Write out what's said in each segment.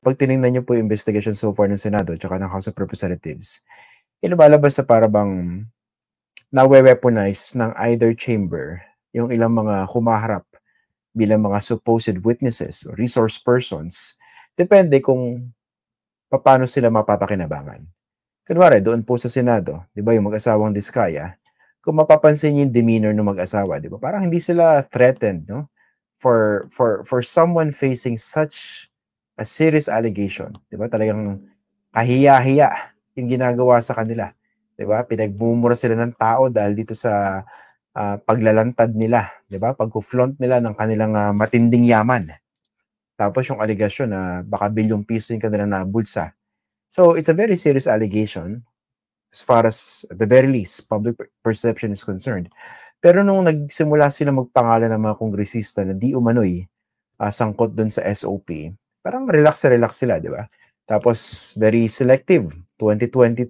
pag tinignan niyo po yung investigation so far ng Senado tsaka ng House of Representatives, lumalabas na para bang nawe-weaponize ng either chamber yung ilang mga humaharap bilang mga supposed witnesses or resource persons, depende kung paano sila mapapakinabangan. Kunwari, doon po sa Senado, di ba yung mag-asawang Diskaya, kung mapapansin niyo yung demeanor ng mag-asawa, di ba? Parang hindi sila threatened, no? For someone facing such a serious allegation, di ba? Talagang kahiya-hiya yung ginagawa sa kanila. Di ba? Pinagmumura sila ng tao dahil dito sa paglalantad nila, di ba? Pag-flaunt nila ng kanilang matinding yaman. Tapos yung allegation na baka bilyong piso yung kanilang nabulsa. So it's a very serious allegation as far as, at the very least, public perception is concerned. Pero nung nagsimula sila magpangalan ng mga kongresista na di umano'y sangkot dun sa SOP, parang relax sila, di ba? Tapos very selective, 2022.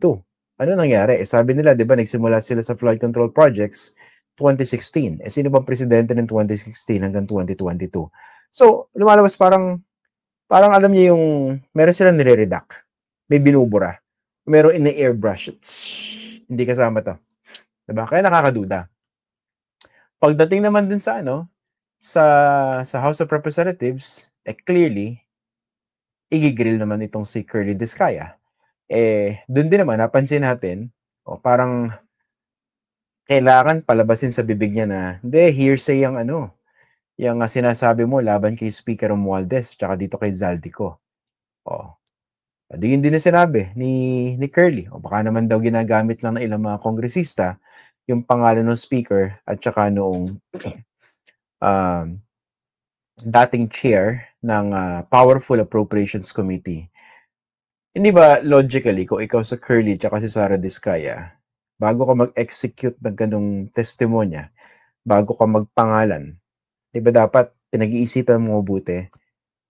Ano nangyari? Sabi nila, di ba, nagsimula sila sa flood control projects 2016. Sino bang presidente ng 2016 hanggang 2022? So, lumalabas parang alam niyo yung, meron silang nire-redact. May binubura. Meron in-airbrush. Hindi kasama to. Diba? Kaya nakakaduda. Pagdating naman dun sa sa House of Representatives, clearly, igigrill naman itong si Curly Diskaya. Dun din naman, napansin natin, parang kailangan palabasin sa bibig niya na, hindi, hearsay yung yung sinasabi mo laban kay Speaker Romualdez tsaka dito kay Zaldico. Di na sinabi ni Curly. Baka naman daw ginagamit lang ng ilang mga kongresista yung pangalan ng speaker at saka noong dating chair ng Powerful Appropriations Committee. Hindi ba logically, kung ikaw sa Curly tsaka si Sara Diskaya, bago ka mag-execute ng ganung testimonya, bago ka magpangalan, di ba dapat pinag-iisipan mo mabuti,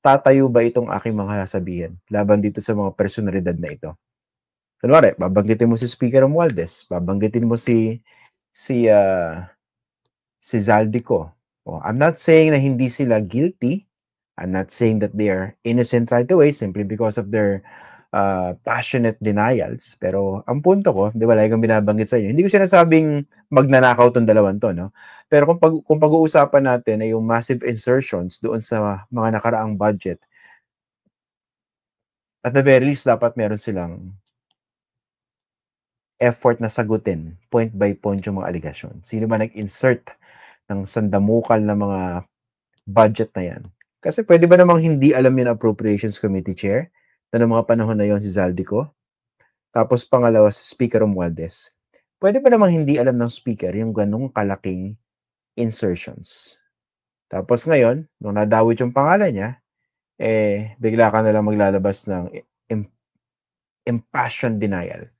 tatayo ba itong aking mga sasabihin laban dito sa mga personalidad na ito? Kunwari, babanggitin mo si Speaker Romualdez, babanggitin mo si Zaldico. I'm not saying na hindi sila guilty. I'm not saying that they are innocent right away simply because of their passionate denials. Pero ang punto ko, di ba, lagi kang binabanggit sa inyo, hindi ko sinasabing magnanakaw tong dalawan to, no? Pero kung pag-uusapan natin ay yung massive insertions doon sa mga nakaraang budget, at the very least, dapat meron silang effort na sagutin point by point yung mga allegation. Sino ba nag-insert ng sandamukal na mga budget na yan? Kasi pwede ba namang hindi alam yun Appropriations Committee Chair na ng mga panahon na yon si Zaldico? Tapos pangalawa, si Speaker Romualdez. Pwede ba namang hindi alam ng Speaker yung ganong kalaking insertions? Tapos ngayon, nung nadawit yung pangalan niya, bigla ka na lang maglalabas ng impassioned denial.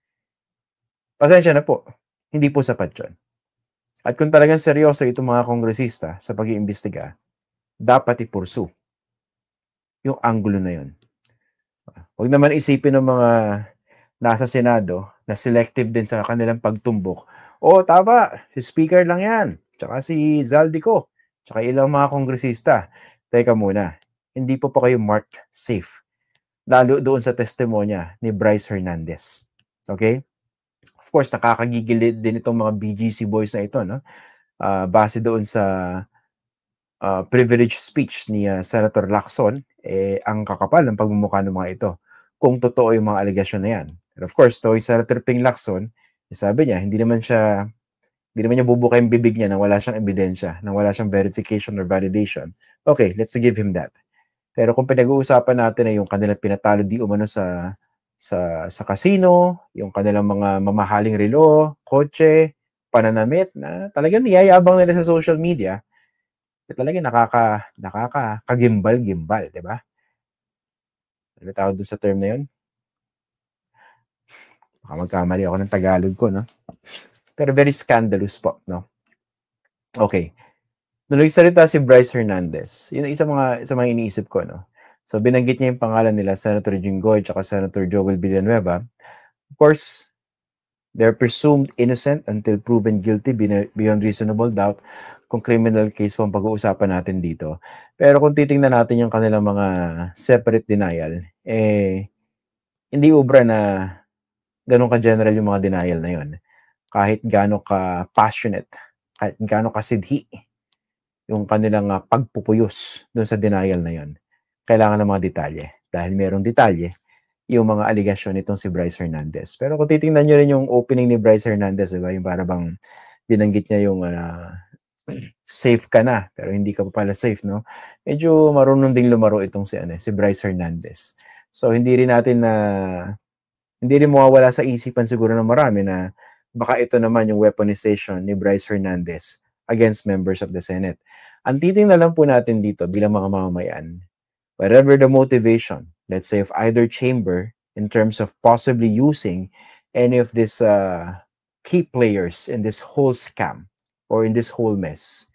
Pasensya na po, hindi po sapat yun. At kung talagang seryoso itong mga kongresista sa pag-iimbestiga, dapat ipursu yung anggulo na yun. Huwag naman isipin ng mga nasa Senado na selective din sa kanilang pagtumbok. Tama, si Speaker lang yan. Tsaka si Zaldico. Tsaka ilang mga kongresista. Teka muna, hindi po pa kayo marked safe. Lalo doon sa testimonya ni Bryce Hernandez. Okay? Of course, nakakagigil din itong mga BGC boys na ito, no? Base doon sa privilege speech ni Senator Lacson, ang kakapal ng pagmumukha ng mga ito kung totoo yung mga allegation na yan. And of course, to Senator Ping Lacson, sabi niya, hindi naman niya bubuka yung bibig niya nang wala siyang ebidensya, nang wala siyang verification or validation. Okay, let's give him that. Pero kung pinag-uusapan natin ay yung kanilang pinatalo di umano sa casino, yung kanilang mga mamahaling relo, kotse, pananamit na talagang niyayabang nila sa social media, talagang nakakagimbal-gimbal, di ba? Ano tawag doon sa term na yun? Baka magkamali ako ng Tagalog ko, no? Pero very scandalous po, no? Okay. Nung nagsalita si Bryce Hernandez, yun isa mga iniisip ko, no? So, binanggit niya yung pangalan nila, Senator Jinggoy at Senator Joel Villanueva. Of course, They're presumed innocent until proven guilty beyond reasonable doubt. Kung criminal case po ang pag-uusapan natin dito. Pero kung titingnan natin yung kanilang mga separate denial, hindi ubra na ganun ka-general yung mga denial na yun. Kahit gaano ka-passionate, kahit gaano ka-sidhi yung kanilang pagpupuyos dun sa denial na yun. Kailangan ng mga detalye. Dahil merong detalye, yung mga aligasyon nitong si Bryce Hernandez. Pero kung titingnan nyo rin yung opening ni Bryce Hernandez, diba? Yung para bang binanggit niya yung safe ka na, pero hindi ka pa pala safe, no? Medyo marunong ding lumaro itong si Bryce Hernandez. So, hindi rin mawawala sa isipan siguro ng marami na baka ito naman yung weaponization ni Bryce Hernandez against members of the Senate. Ang titingnan lang po natin dito bilang mga mamamayan, whatever the motivation, let's say of either chamber in terms of possibly using any of these key players in this whole scam or in this whole mess,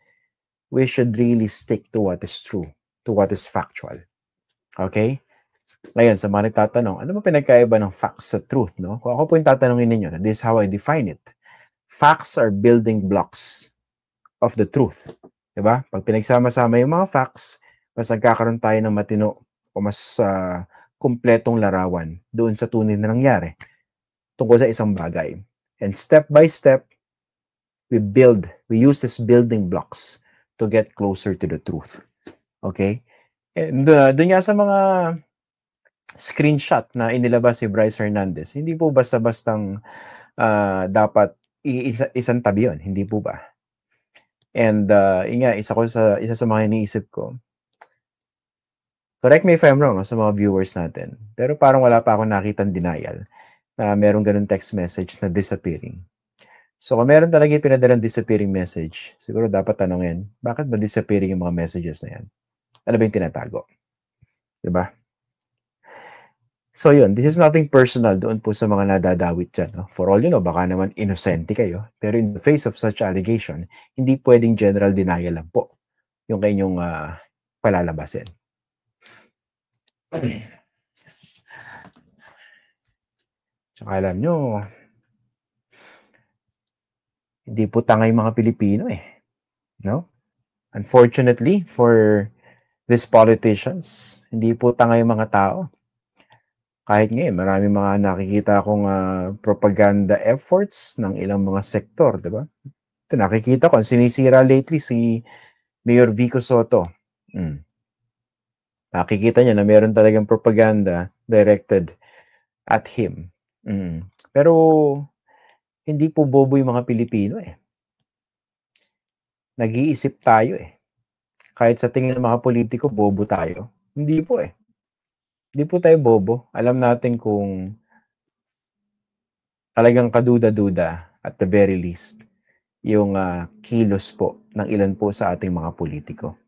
we should really stick to what is true, to what is factual. Okay? Ngayon, sa mga nagtatanong, ano ba pinagkaiba ng facts sa truth? No? Kung ako po yung tatanungin ninyo, this is how I define it. Facts are building blocks of the truth. Diba? Pag pinagsama-sama yung mga facts, mas nagkakaroon tayo ng matino o mas kumpletong larawan doon sa tunay na nangyari tungkol sa isang bagay. And step by step, we use these building blocks to get closer to the truth. Okay? And doon nga sa mga screenshot na inilabas si Bryce Hernandez, hindi po basta-bastang dapat isang tabi yun. Hindi po ba? And isa sa mga iniisip ko, correct me if I'm wrong sa mga viewers natin, pero parang wala pa akong nakitang denial na merong ganun text message na disappearing. So kung meron talaga pinadalang disappearing message, siguro dapat tanongin, bakit ba disappearing yung mga messages na yan? Ano ba yung tinatago? Diba? So yun, this is nothing personal doon po sa mga nadadawit dyan. No? For all you know, baka naman inosente kayo. Pero in the face of such allegation, hindi pwedeng general denial lang po yung kanyang palalabasin. Tsaka alam nyo, hindi po tangay mga Pilipino No? Unfortunately, for these politicians, hindi po tangay mga tao. Kahit ngayon, maraming mga nakikita akong propaganda efforts ng ilang mga sektor, di ba? Ito, nakikita ko, sinisira lately si Mayor Vico Soto. Nakikita niya na meron talagang propaganda directed at him. Pero, hindi po bobo yung mga Pilipino Nag-iisip tayo Kahit sa tingin ng mga politiko, bobo tayo. Hindi po Hindi po tayo bobo. Alam natin kung talagang kaduda-duda at the very least yung kilos po ng ilan po sa ating mga politiko.